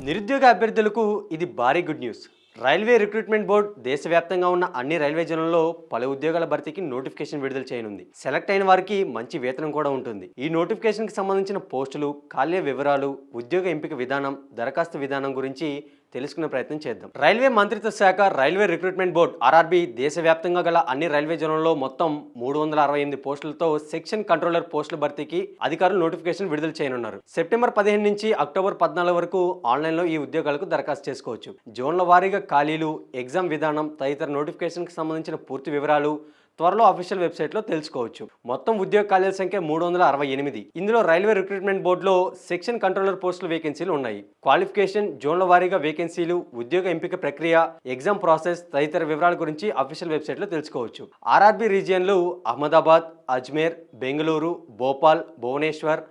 నిరుద్యోగ అభ్యర్థులకు ఇది భారీ good news. Railway recruitment board దేశవ్యాప్తంగా ఉన్న అన్ని రైల్వే జోన్లలో పలు ఉద్యోగాల భర్తీకి నోటిఫికేషన్ విడుదల చేయనుంది. సెలెక్ట్ అయిన వారికి మంచి వేతనం కూడా ఉంటుంది. ఈ నోటిఫికేషన్కి సంబంధించిన పోస్టులు, ఖాళీ వివరాలు, ఉద్యోగ ఎంపిక విధానం, దరఖాస్తు విధానం గురించి తెలుసుకునే ప్రయత్నం చేద్దాం. రైల్వే మంత్రిత్వ శాఖ రైల్వే రిక్రూట్మెంట్ బోర్డు ఆర్ఆర్బీ దేశవ్యాప్తంగా గల అన్ని రైల్వే జోన్లలో మొత్తం 368 పోస్టులతో సెక్షన్ కంట్రోలర్ పోస్టుల భర్తీకి అధికారులు నోటిఫికేషన్ విడుదల చేయనున్నారు. సెప్టెంబర్ 15 నుంచి అక్టోబర్ 14 వరకు ఆన్లైన్లో ఈ ఉద్యోగాలకు దరఖాస్తు చేసుకోవచ్చు. జోన్ల వారీగా ఖాళీలు, ఎగ్జామ్ విధానం తదితర నోటిఫికేషన్కి సంబంధించిన పూర్తి వివరాలు త్వరలో అఫీషియల్ వెబ్సైట్లో తెలుసుకోవచ్చు. మొత్తం ఉద్యోగ ఖాళీల సంఖ్య 368. ఇందులో రైల్వే రిక్రూట్మెంట్ బోర్డులో సెక్షన్ కంట్రోలర్ పోస్టుల వేకెన్సీలు ఉన్నాయి. క్వాలిఫికేషన్, జోన్ల వారీగా వేకెన్సీలు, ఉద్యోగ ఎంపిక ప్రక్రియ, ఎగ్జామ్ ప్రాసెస్ తదితర వివరాల గురించి అఫీషియల్ వెబ్సైట్లో తెలుసుకోవచ్చు. ఆర్ఆర్బీ రీజియన్లు అహ్మదాబాద్, అజ్మేర్, బెంగళూరు, భోపాల్, భువనేశ్వర్,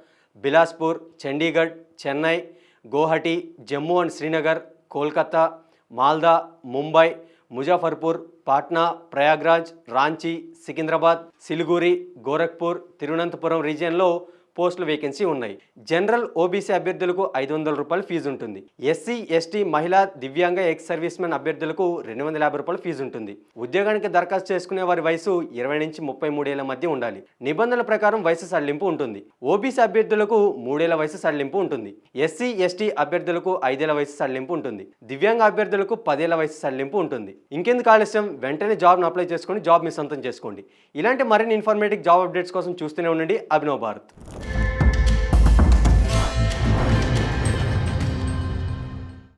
బిలాస్పూర్, చండీగఢ్, చెన్నై, గౌహటి, జమ్మూ అండ్ శ్రీనగర్, కోల్కతా, మాల్దా, ముంబై, ముజాఫర్పూర్, పాట్నా, ప్రయాగ్రాజ్, రాంచీ, సికింద్రాబాద్, సిలిగురి, గోరఖ్పూర్, తిరువనంతపురం రీజియన్లో పోస్టుల వేకెన్సీ ఉన్నాయి. జనరల్, ఓబీసీ అభ్యర్థులకు 500 రూపాయల ఫీజు ఉంటుంది. ఎస్సీ, ఎస్టీ, మహిళా, దివ్యాంగ, ఎక్స్ సర్వీస్ మెన్ అభ్యర్థులకు 250 రూపాయల ఫీజు ఉంటుంది. ఉద్యోగానికి దరఖాస్తు చేసుకునే వారి వయసు 20 నుంచి 33 ఏళ్ల మధ్య ఉండాలి. నిబంధనల ప్రకారం వయసు సడలింపు ఉంటుంది. ఓబీసీ అభ్యర్థులకు 3 ఏళ్ల వయసు సడలింపు ఉంటుంది. ఎస్సీ, ఎస్టీ అభ్యర్థులకు 5 ఏళ్ల వయసు సడలింపు ఉంటుంది. దివ్యాంగ అభ్యర్థులకు 10 ఏళ్ల వయసు సడలింపు ఉంటుంది. ఇంకెందుకు ఆలస్యం, వెంటనే జాబ్ను అప్లై చేసుకొని జాబ్ మీ సొంతం చేసుకోండి. ఇలాంటి మరిన్ని ఇన్ఫర్మేటివ్ జాబ్ అప్డేట్స్ కోసం చూస్తూనే ఉండండి అభినవ్ భారత్.